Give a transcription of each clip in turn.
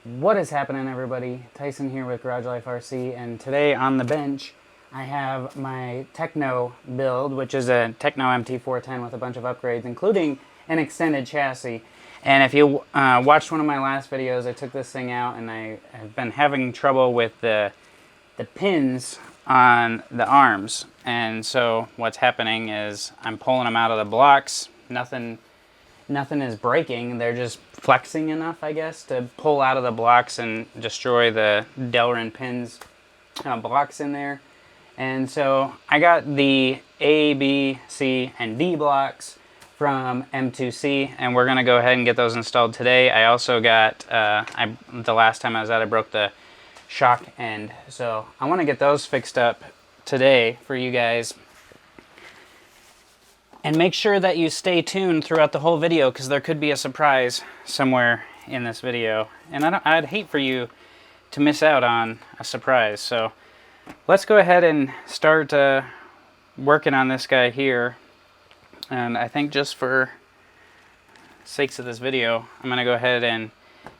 What is happening, everybody? Tyson here with Garage Life RC, and today on the bench I have my Tekno build, which is a Tekno MT410 with a bunch of upgrades, including an extended chassis. And if you watched one of my last videos, I took this thing out and I have been having trouble with the pins on the arms. And so what's happening is I'm pulling them out of the blocks. Nothing is breaking. They're just flexing enough, I guess, to pull out of the blocks and destroy the Delrin pins blocks in there. And so I got the A, B, C, and D blocks from M2C, and we're gonna go ahead and get those installed today. I also got, the last time I was out, I broke the shock end. So I wanna get those fixed up today for you guys. And make sure that you stay tuned throughout the whole video, because there could be a surprise somewhere in this video. And I'd hate for you to miss out on a surprise. So let's go ahead and start working on this guy here. And I think just for sakes of this video, I'm going to go ahead and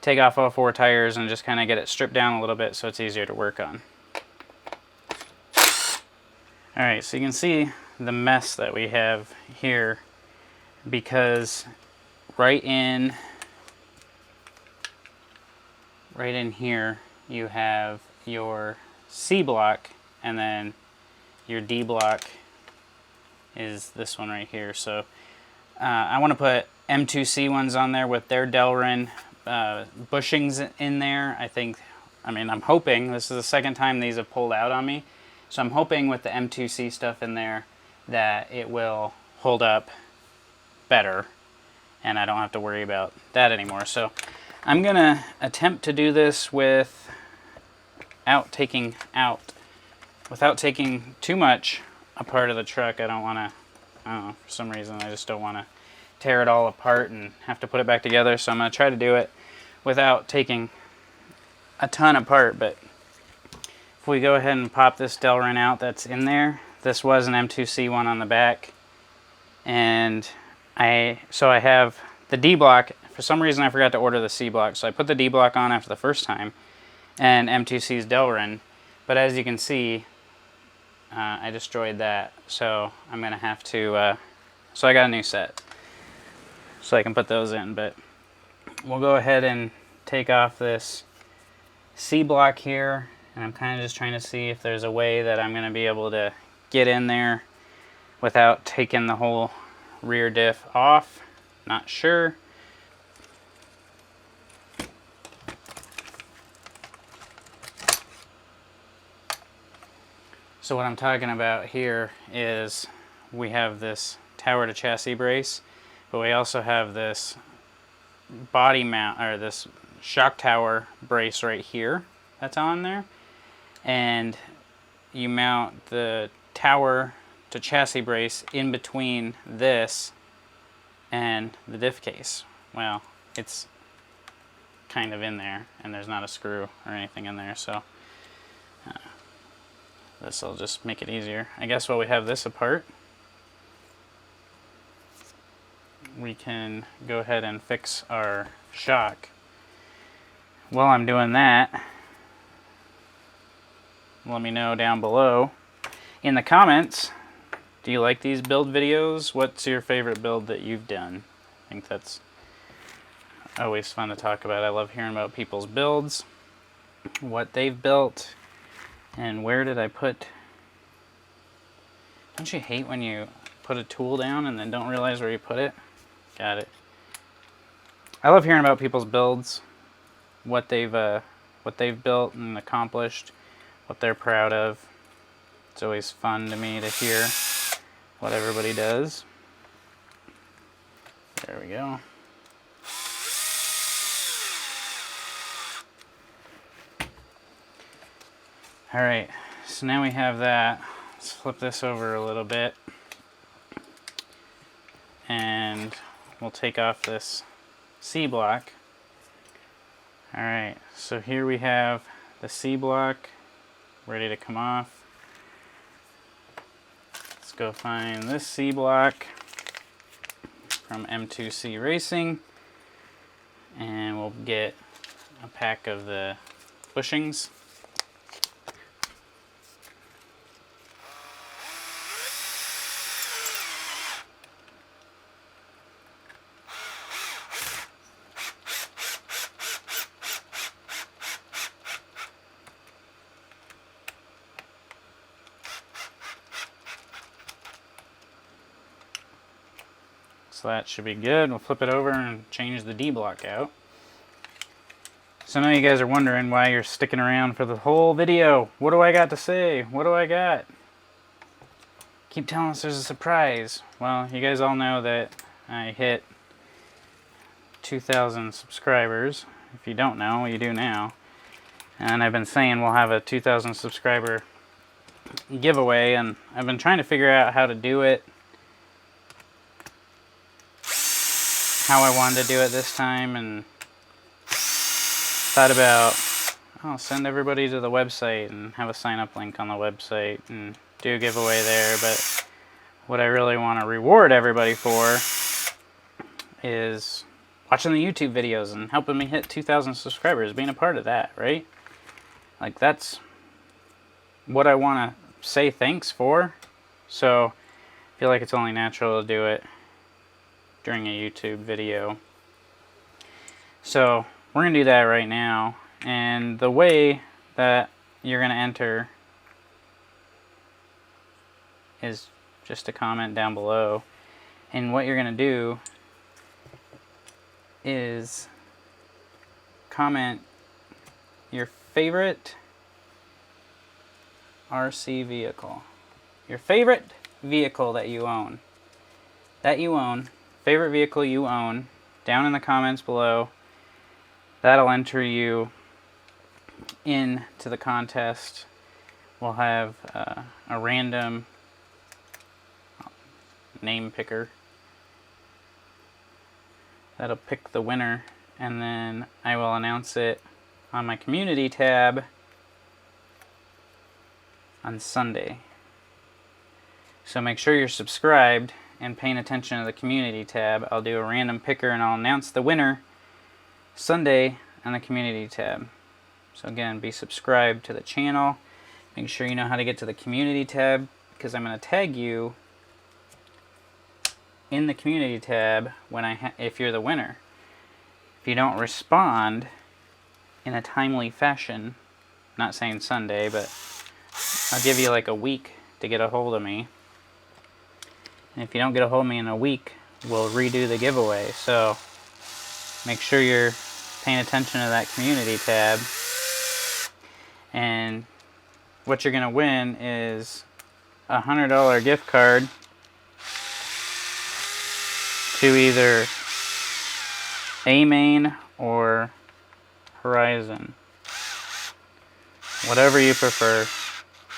take off all four tires and just kind of get it stripped down a little bit so it's easier to work on. Alright, so you can see the mess that we have here, because right in here you have your C block, and then your D block is this one right here. So I want to put M2C ones on there with their Delrin bushings in there. I'm hoping, this is the second time these have pulled out on me, so I'm hoping with the M2C stuff in there that it will hold up better and I don't have to worry about that anymore. So I'm gonna attempt to do this without taking too much apart of the truck. I don't know, for some reason I just don't want to tear it all apart and have to put it back together. So I'm gonna try to do it without taking a ton apart. But if we go ahead and pop this Delrin out that's in there, this was an M2C one on the back, and I have the D block. For some reason I forgot to order the C block, so I put the D block on after the first time, and M2C's Delrin. But as you can see, I destroyed that, so I'm gonna have to. So I got a new set, so I can put those in. But we'll go ahead and take off this C block here, and I'm kind of just trying to see if there's a way that I'm gonna be able to get in there without taking the whole rear diff off. Not sure. So what I'm talking about here is we have this tower to chassis brace, but we also have this body mount, or this shock tower brace right here that's on there. And you mount the tower to chassis brace in between this and the diff case. Well, it's kind of in there, and there's not a screw or anything in there, so this will just make it easier. I guess while we have this apart, we can go ahead and fix our shock. While I'm doing that, let me know down below in the comments, do you like these build videos? What's your favorite build that you've done? I think that's always fun to talk about. I love hearing about people's builds, what they've built, and where did I put... Don't you hate when you put a tool down and then don't realize where you put it? Got it. I love hearing about people's builds, what they've built and accomplished, what they're proud of. It's always fun to me to hear what everybody does. There we go. Alright, so now we have that. Let's flip this over a little bit, and we'll take off this C block. Alright, so here we have the C block ready to come off. Let's go find this C block from M2C Racing, and we'll get a pack of the bushings. So that should be good. We'll flip it over and change the D block out. So I know you guys are wondering why you're sticking around for the whole video. What do I got to say? What do I got? Keep telling us there's a surprise. Well, you guys all know that I hit 2,000 subscribers. If you don't know, you do now. And I've been saying we'll have a 2,000 subscriber giveaway, and I've been trying to figure out how to do it. How I wanted to do it this time, and thought about, I'll send everybody to the website and have a sign up link on the website and do a giveaway there. But what I really want to reward everybody for is watching the YouTube videos and helping me hit 2,000 subscribers, being a part of that, right? Like, that's what I want to say thanks for. So I feel like it's only natural to do it during a YouTube video. So we're going to do that right now. And the way that you're going to enter is just to comment down below. And what you're going to do is comment your favorite RC vehicle. Your favorite vehicle that you own. Favorite vehicle you own, down in the comments below. That'll enter you into the contest. We'll have a random name picker that'll pick the winner, and then I will announce it on my community tab on Sunday. So make sure you're subscribed and paying attention to the community tab. I'll do a random picker and I'll announce the winner Sunday on the community tab. So again, be subscribed to the channel. Make sure you know how to get to the community tab, because I'm going to tag you in the community tab when if you're the winner. If you don't respond in a timely fashion, not saying Sunday, but I'll give you like a week to get a hold of me. And if you don't get a hold of me in a week, we'll redo the giveaway. So make sure you're paying attention to that community tab. And what you're going to win is a $100 gift card to either A-Main or Horizon. Whatever you prefer.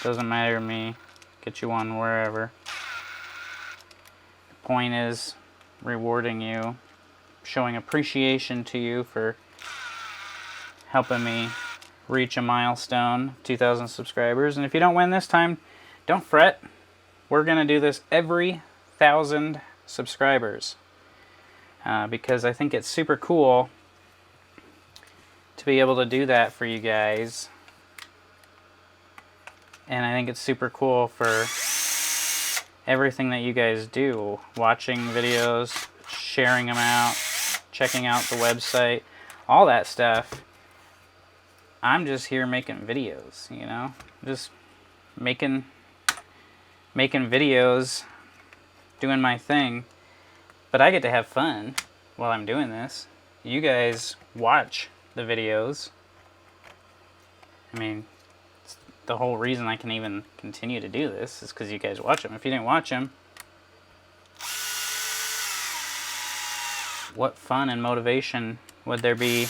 Doesn't matter to me. Get you one wherever. The point is rewarding you, showing appreciation to you for helping me reach a milestone, 2,000 subscribers. And if you don't win this time, don't fret. We're going to do this every 1,000 subscribers. Because I think it's super cool to be able to do that for you guys. And I think it's super cool for everything that you guys do. Watching videos, sharing them out, checking out the website, all that stuff. I'm just here making videos, you know? Just making videos, doing my thing. But I get to have fun while I'm doing this. You guys watch the videos. I mean, it's the whole reason I can even continue to do this is because you guys watch them. If you didn't watch them, what fun and motivation would there be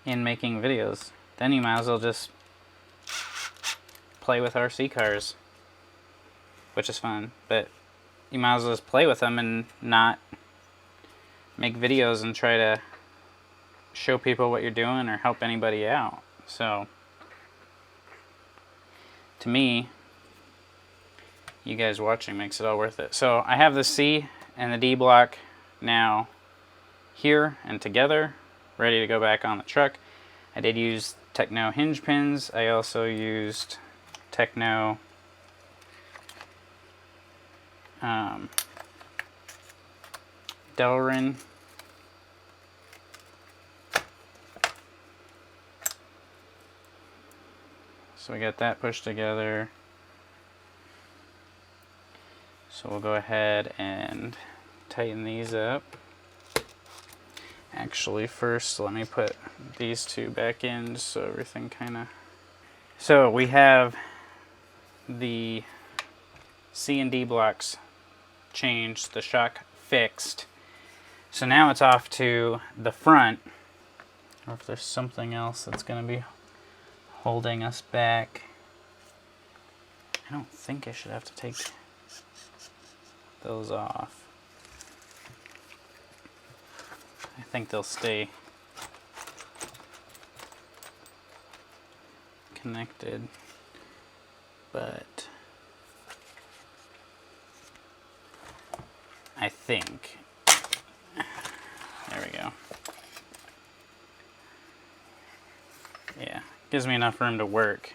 in making videos? Then you might as well just play with RC cars, which is fun, but you might as well just play with them and not make videos and try to show people what you're doing or help anybody out. So, to me, you guys watching makes it all worth it. So, I have the C and the D block now here and together. ready to go back on the truck. I did use Tekno hinge pins. I also used Tekno Delrin. So we got that pushed together. So we'll go ahead and tighten these up. Actually, first let me put these two back in so everything kind of... So we have the C and D blocks changed, the shock fixed. So now it's off to the front, or if there's something else that's going to be holding us back. I don't think I should have to take those off. I think they'll stay connected, but I think, there we go. Yeah, gives me enough room to work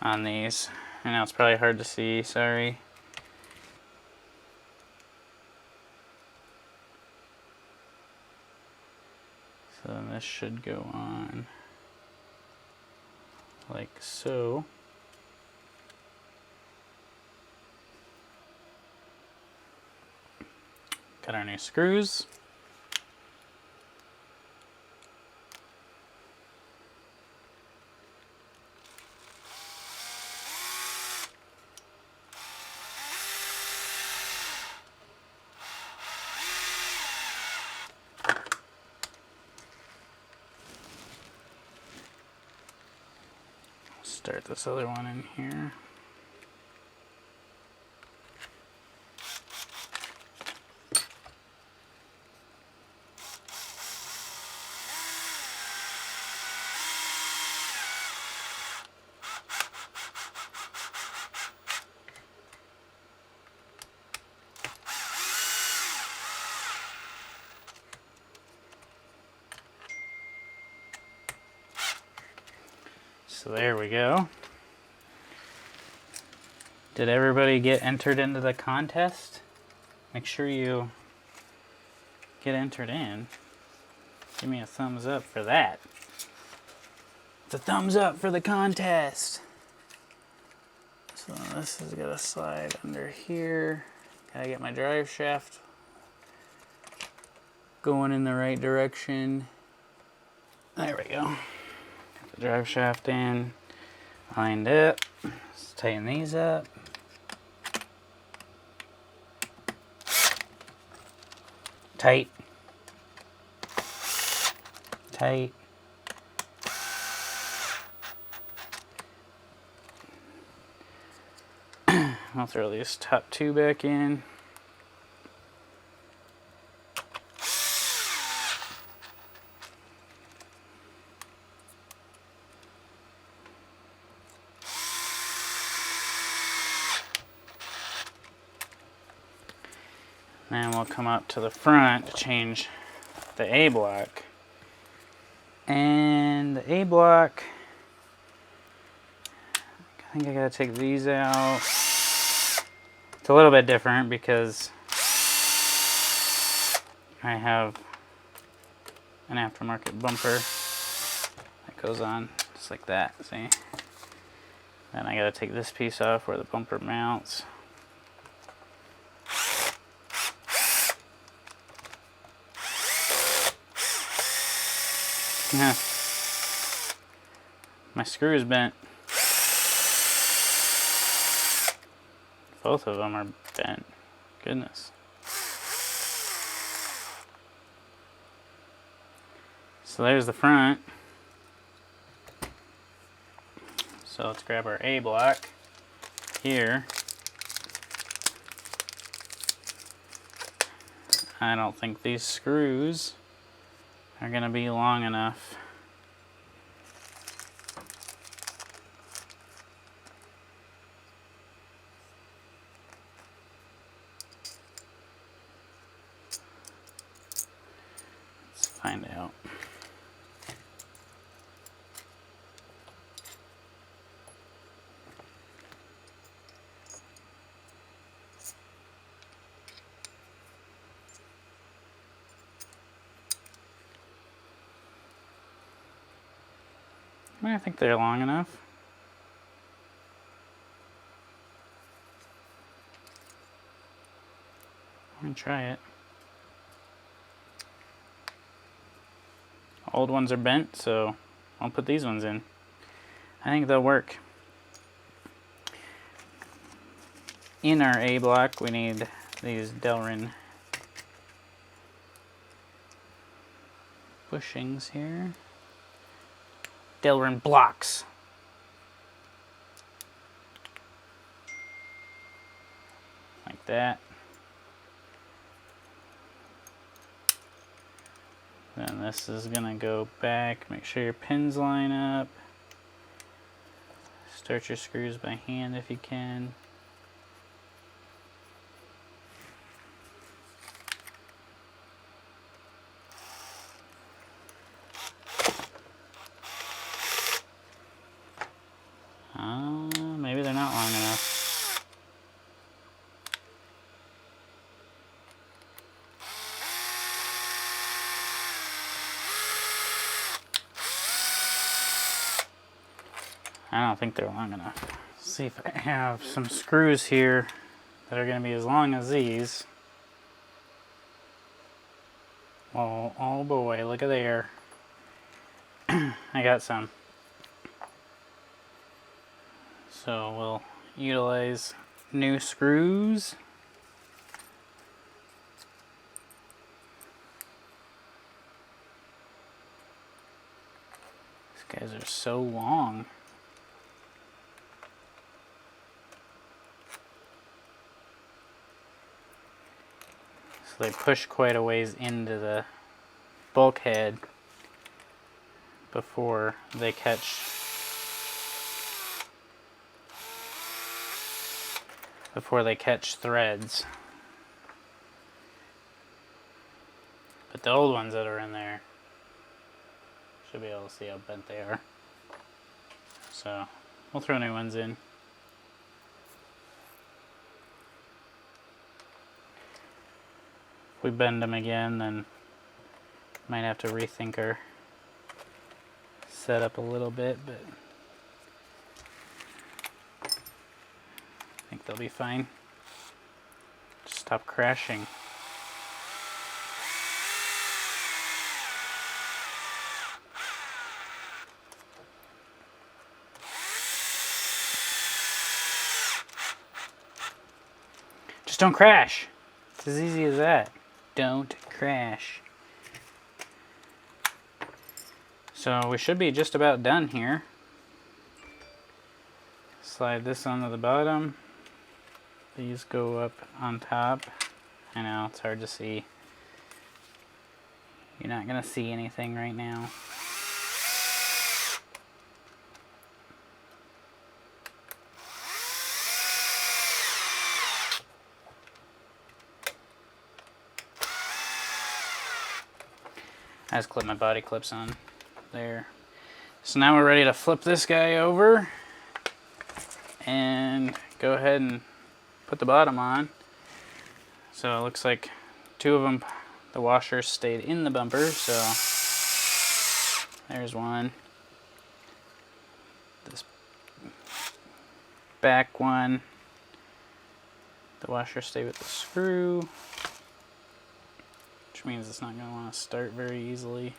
on these. I know it's probably hard to see, sorry. So then this should go on like so. Got our new screws. Start this other one in here. So there we go. Did everybody get entered into the contest? Make sure you get entered in. Give me a thumbs up for that. It's a thumbs up for the contest. So this is gonna slide under here. Gotta get my drive shaft going in the right direction. There we go. Get the drive shaft in, lined up. Let's tighten these up. Tight. Tight. I'll throw these top two back in. Then we'll come up to the front to change the A block. And the A block, I think I gotta take these out. It's a little bit different because I have an aftermarket bumper that goes on just like that, see? Then I gotta take this piece off where the bumper mounts. Yeah. My screw is bent. Both of them are bent. Goodness. So there's the front. So let's grab our A block here. I don't think these screws are going to be long enough. Let's find out. I think they're long enough. I'm gonna try it. Old ones are bent, so I'll put these ones in. I think they'll work. In our A block, we need these Delrin bushings here. Delrin blocks. Like that. Then this is gonna go back. Make sure your pins line up. Start your screws by hand if you can. Maybe they're not long enough. I don't think they're long enough. Let's see if I have some screws here that are going to be as long as these. Oh boy, look at there. I got some. So we'll utilize new screws. These guys are so long. So they push quite a ways into the bulkhead before they catch threads. But the old ones that are in there, should be able to see how bent they are. So we'll throw new ones in. If we bend them again, then might have to rethink our setup a little bit, but I think they'll be fine. Just stop crashing. Just don't crash. It's as easy as that. Don't crash. So we should be just about done here. Slide this onto the bottom. These go up on top. I know, it's hard to see. You're not gonna see anything right now. I just clip my body clips on there. So now we're ready to flip this guy over and go ahead and put the bottom on. So it looks like two of them, the washers stayed in the bumper, so there's one. This back one, the washer stayed with the screw, which means it's not going to want to start very easily.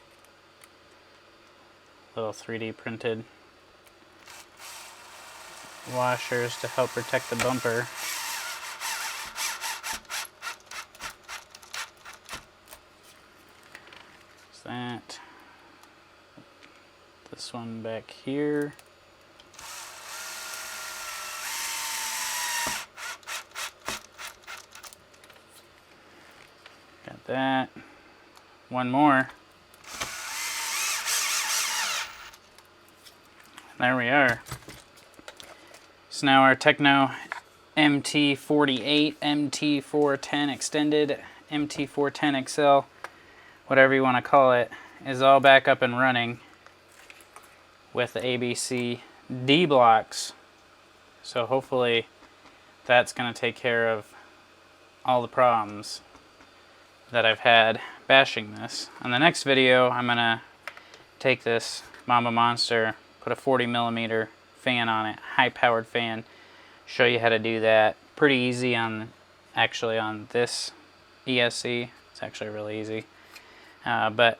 Little 3D printed washers to help protect the bumper. There's that. This one back here. Got that. One more. There we are. So now our Tekno MT48, MT410 extended, MT410 XL, whatever you want to call it, is all back up and running with the ABC D blocks. So hopefully that's going to take care of all the problems that I've had bashing this. In the next video, I'm going to take this Mamba Monster, put a 40 millimeter fan on it, high powered fan. Show you how to do that. Pretty easy on this ESC. It's actually really easy. But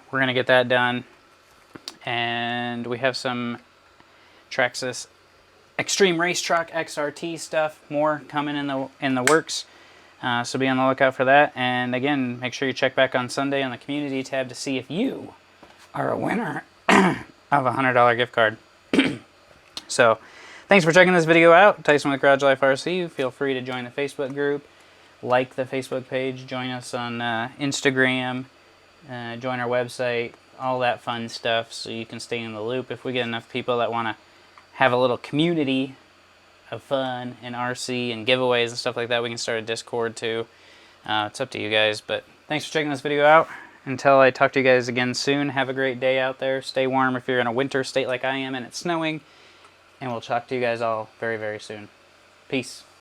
we're gonna get that done. And we have some Traxxas Extreme Race Truck XRT stuff, more coming in the works. So be on the lookout for that. And again, make sure you check back on Sunday on the community tab to see if you are a winner of a $100 gift card. So thanks for checking this video out. Tyson with Garage Life RC. Feel free to join the Facebook group, like the Facebook page, join us on Instagram, join our website, all that fun stuff so you can stay in the loop. If we get enough people that want to have a little community of fun and RC and giveaways and stuff like that, we can start a Discord too. It's up to you guys, but thanks for checking this video out. Until I talk to you guys again soon, have a great day out there. Stay warm if you're in a winter state like I am and it's snowing. And we'll talk to you guys all very, very soon. Peace.